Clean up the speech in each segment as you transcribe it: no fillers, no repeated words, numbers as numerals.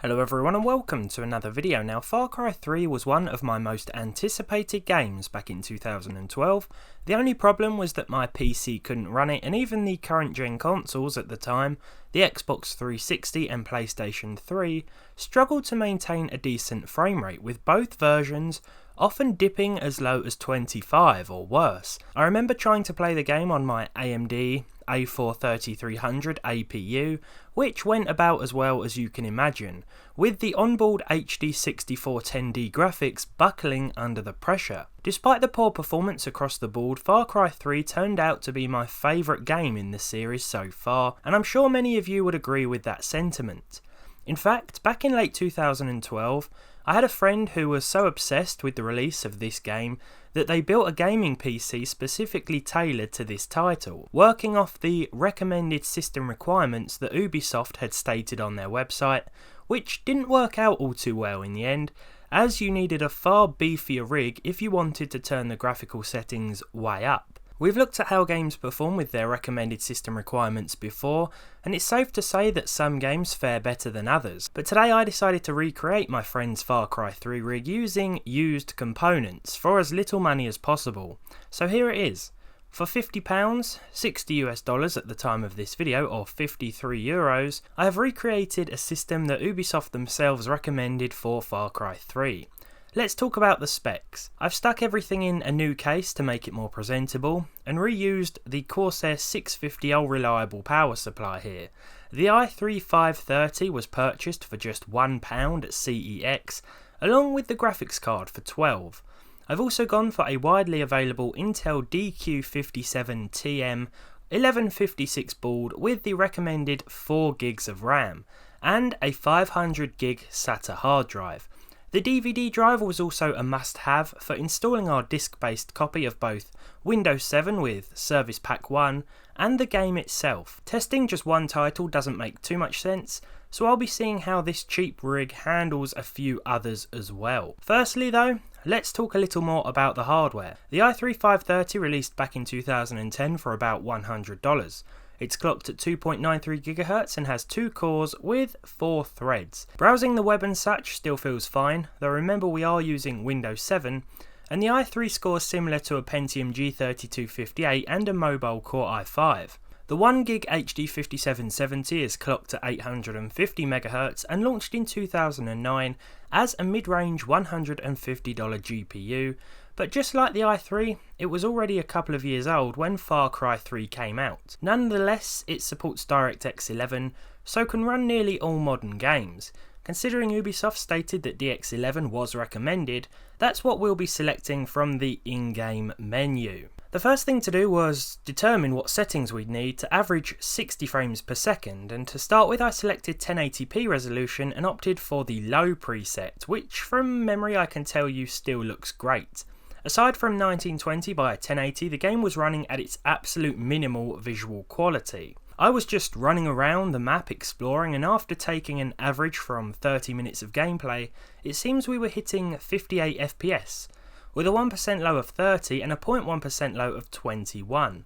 Hello everyone and welcome to another video. Now, Far Cry 3 was one of my most anticipated games back in 2012. The only problem was that my PC couldn't run it, and even the current gen consoles at the time, the Xbox 360 and PlayStation 3, struggled to maintain a decent frame rate, with both versions often dipping as low as 25 or worse. I remember trying to play the game on my AMD A4-3300 APU, which went about as well as you can imagine, with the onboard HD 6410D graphics buckling under the pressure. Despite the poor performance across the board, Far Cry 3 turned out to be my favourite game in the series so far, and I'm sure many of you would agree with that sentiment. In fact, back in late 2012, I had a friend who was so obsessed with the release of this game that they built a gaming PC specifically tailored to this title, working off the recommended system requirements that Ubisoft had stated on their website, which didn't work out all too well in the end, as you needed a far beefier rig if you wanted to turn the graphical settings way up. We've looked at how games perform with their recommended system requirements before, and it's safe to say that some games fare better than others. But today I decided to recreate my friend's Far Cry 3 rig using used components for as little money as possible. So here it is. For £50, $60 at the time of this video, or €53, I have recreated a system that Ubisoft themselves recommended for Far Cry 3. Let's talk about the specs. I've stuck everything in a new case to make it more presentable, and reused the Corsair 650L reliable power supply here. The i3-530 was purchased for just £1 at CEX, along with the graphics card for $12. I've also gone for a widely available Intel DQ57TM 1156 board with the recommended 4 gigs of RAM, and a 500 gig SATA hard drive. The DVD drive was also a must-have for installing our disc-based copy of both Windows 7 with Service Pack 1 and the game itself. Testing just one title doesn't make too much sense, so I'll be seeing how this cheap rig handles a few others as well. Firstly though, let's talk a little more about the hardware. The i3-530 released back in 2010 for about $100. It's clocked at 2.93 GHz and has 2 cores with 4 threads. Browsing the web and such still feels fine, though remember we are using Windows 7, and the i3 scores similar to a Pentium G3258 and a mobile Core i5. The 1GB HD 5770 is clocked at 850 MHz and launched in 2009 as a mid-range $150 GPU, but just like the i3, it was already a couple of years old when Far Cry 3 came out. Nonetheless, it supports DirectX 11, so can run nearly all modern games. Considering Ubisoft stated that DX11 was recommended, that's what we'll be selecting from the in-game menu. The first thing to do was determine what settings we'd need to average 60 frames per second, and to start with I selected 1080p resolution and opted for the low preset, which from memory I can tell you still looks great. Aside from 1920 by 1080, the game was running at its absolute minimal visual quality. I was just running around the map exploring, and after taking an average from 30 minutes of gameplay, it seems we were hitting 58 FPS, with a 1% low of 30 and a 0.1% low of 21.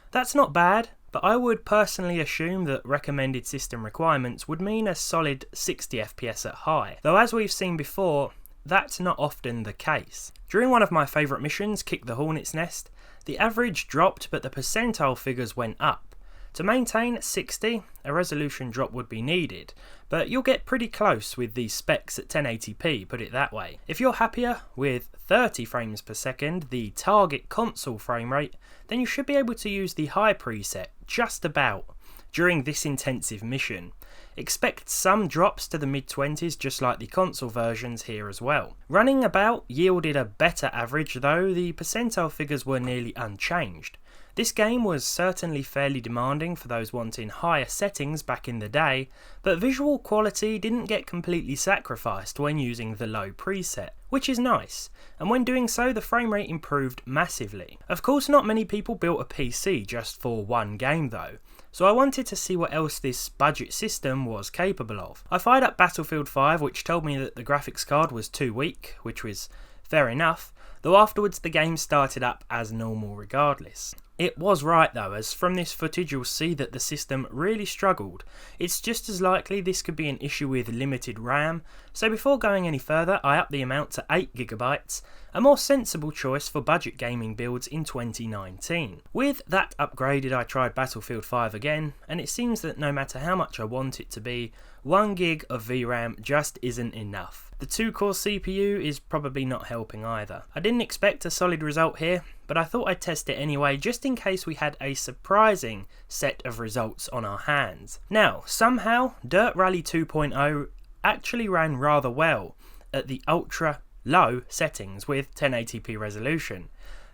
That's not bad, but I would personally assume that recommended system requirements would mean a solid 60 FPS at high, though as we've seen before, that's not often the case. During one of my favourite missions, Kick the Hornet's Nest, the average dropped but the percentile figures went up. To maintain 60, a resolution drop would be needed, but you'll get pretty close with these specs at 1080p, put it that way. If you're happier with 30 frames per second, the target console frame rate, then you should be able to use the high preset, just about, during this intensive mission. Expect some drops to the mid-20s just like the console versions here as well. Running about yielded a better average, though the percentile figures were nearly unchanged. This game was certainly fairly demanding for those wanting higher settings back in the day, but visual quality didn't get completely sacrificed when using the low preset, which is nice, and when doing so the frame rate improved massively. Of course not many people built a PC just for one game though, so I wanted to see what else this budget system was capable of. I fired up Battlefield 5, which told me that the graphics card was too weak, which was fair enough, though afterwards the game started up as normal regardless. It was right though, as from this footage you'll see that the system really struggled. It's just as likely this could be an issue with limited RAM, so before going any further I upped the amount to 8GB, a more sensible choice for budget gaming builds in 2019. With that upgraded I tried Battlefield 5 again, and it seems that no matter how much I want it to be, 1GB of VRAM just isn't enough. The 2-core CPU is probably not helping either. I didn't expect a solid result here, but I thought I'd test it anyway just in case we had a surprising set of results on our hands. Now, somehow, Dirt Rally 2.0 actually ran rather well at the ultra low settings with 1080p resolution.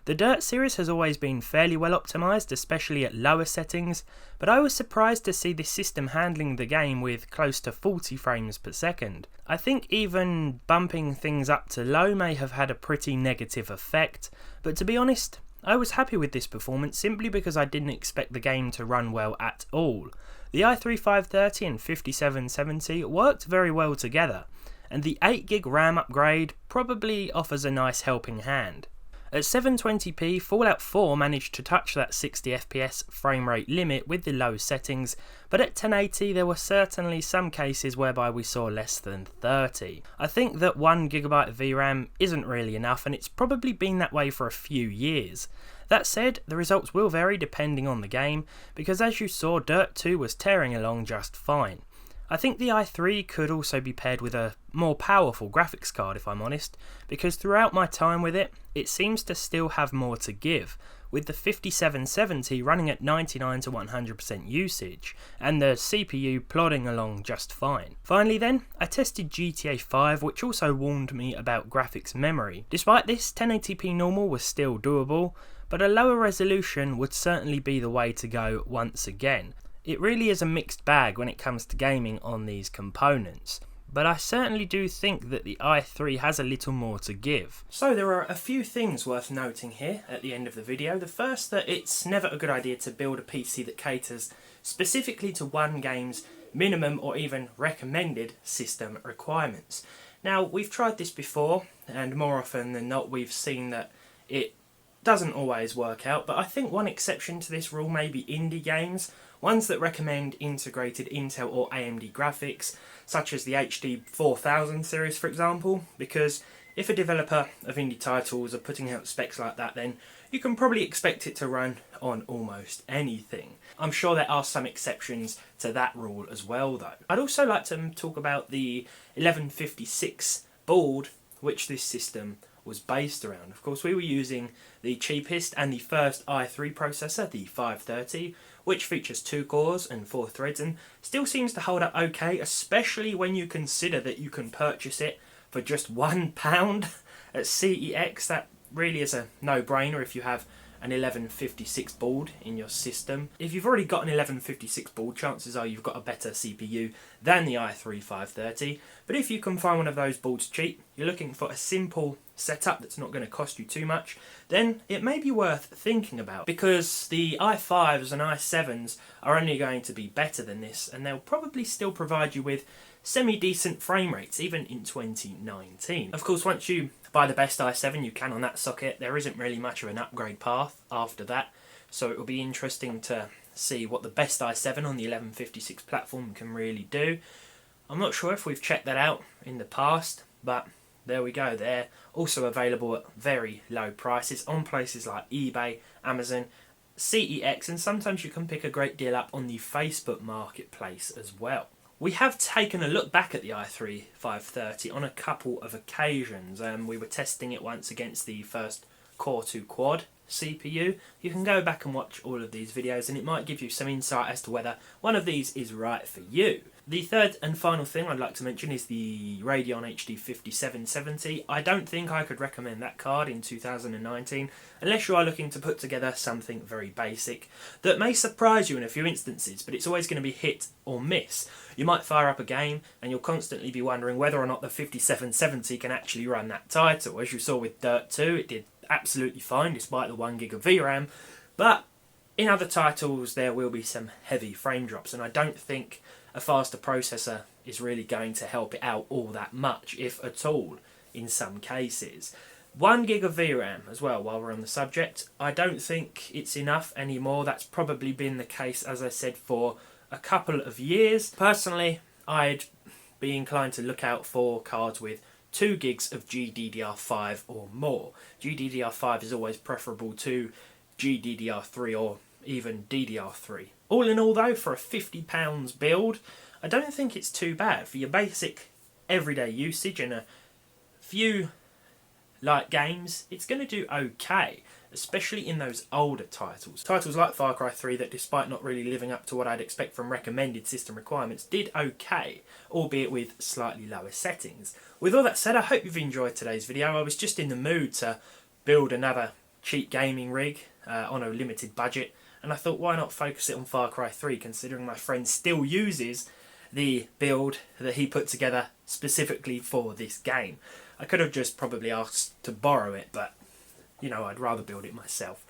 The Dirt series has always been fairly well optimised, especially at lower settings, but I was surprised to see this system handling the game with close to 40 frames per second. I think even bumping things up to low may have had a pretty negative effect, but to be honest, I was happy with this performance simply because I didn't expect the game to run well at all. The i3 530 and 5770 worked very well together, and the 8GB RAM upgrade probably offers a nice helping hand. At 720p, Fallout 4 managed to touch that 60fps frame rate limit with the low settings, but at 1080 there were certainly some cases whereby we saw less than 30. I think that 1GB of VRAM isn't really enough, and it's probably been that way for a few years. That said, the results will vary depending on the game, because as you saw, Dirt 2 was tearing along just fine. I think the i3 could also be paired with a more powerful graphics card if I'm honest, because throughout my time with it, it seems to still have more to give, with the 5770 running at 99 to 100% usage, and the CPU plodding along just fine. Finally then, I tested GTA 5, which also warned me about graphics memory. Despite this, 1080p normal was still doable, but a lower resolution would certainly be the way to go once again. It really is a mixed bag when it comes to gaming on these components, but I certainly do think that the i3 has a little more to give. So there are a few things worth noting here at the end of the video. The first, that it's never a good idea to build a PC that caters specifically to one game's minimum or even recommended system requirements. Now, we've tried this before, and more often than not we've seen that it doesn't always work out, but I think one exception to this rule may be indie games, ones that recommend integrated Intel or AMD graphics, such as the HD 4000 series for example, because if a developer of indie titles are putting out specs like that, then you can probably expect it to run on almost anything. I'm sure there are some exceptions to that rule as well though. I'd also like to talk about the 1156 board which this system was based around. Of course, we were using the cheapest and the first i3 processor, the 530, which features 2 cores and 4 threads and still seems to hold up okay, especially when you consider that you can purchase it for just £1 at CEX. That really is a no-brainer if you have an 1156 board in your system. If you've already got an 1156 board, chances are you've got a better CPU than the i3 530, but if you can find one of those boards cheap, you're looking for a simple setup that's not going to cost you too much, then it may be worth thinking about, because the i5s and i7s are only going to be better than this, and they'll probably still provide you with semi-decent frame rates even in 2019. Of course, once you buy the best i7 you can on that socket, there isn't really much of an upgrade path after that, so it will be interesting to see what the best i7 on the 1156 platform can really do. I'm not sure if we've checked that out in the past, but there we go. They're also available at very low prices on places like eBay, Amazon, CEX, and sometimes you can pick a great deal up on the Facebook marketplace as well. We have taken a look back at the i3 530 on a couple of occasions. We were testing it once against the first Core 2 Quad CPU. You can go back and watch all of these videos and it might give you some insight as to whether one of these is right for you. The third and final thing I'd like to mention is the Radeon HD 5770. I don't think I could recommend that card in 2019 unless you are looking to put together something very basic that may surprise you in a few instances, but it's always going to be hit or miss. You might fire up a game and you'll constantly be wondering whether or not the 5770 can actually run that title. As you saw with Dirt 2, it did absolutely fine despite the 1GB of VRAM, but in other titles there will be some heavy frame drops, and I don't think a faster processor is really going to help it out all that much, if at all, in some cases. 1 gig of VRAM as well, while we're on the subject. I don't think it's enough anymore. That's probably been the case, as I said, for a couple of years. Personally, I'd be inclined to look out for cards with 2 gigs of GDDR5 or more. GDDR5 is always preferable to GDDR3 or even DDR3. All in all though, for a £50 build, I don't think it's too bad. For your basic everyday usage and a few light games, it's going to do okay, especially in those older titles. Titles like Far Cry 3 that, despite not really living up to what I'd expect from recommended system requirements, did okay, albeit with slightly lower settings. With all that said, I hope you've enjoyed today's video. I was just in the mood to build another cheap gaming rig on a limited budget, and I thought, why not focus it on Far Cry 3, considering my friend still uses the build that he put together specifically for this game. I could have just probably asked to borrow it, but you know, I'd rather build it myself.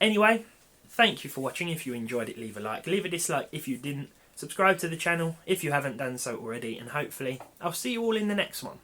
Anyway, thank you for watching. If you enjoyed it, leave a like. Leave a dislike if you didn't. Subscribe to the channel if you haven't done so already, and hopefully I'll see you all in the next one.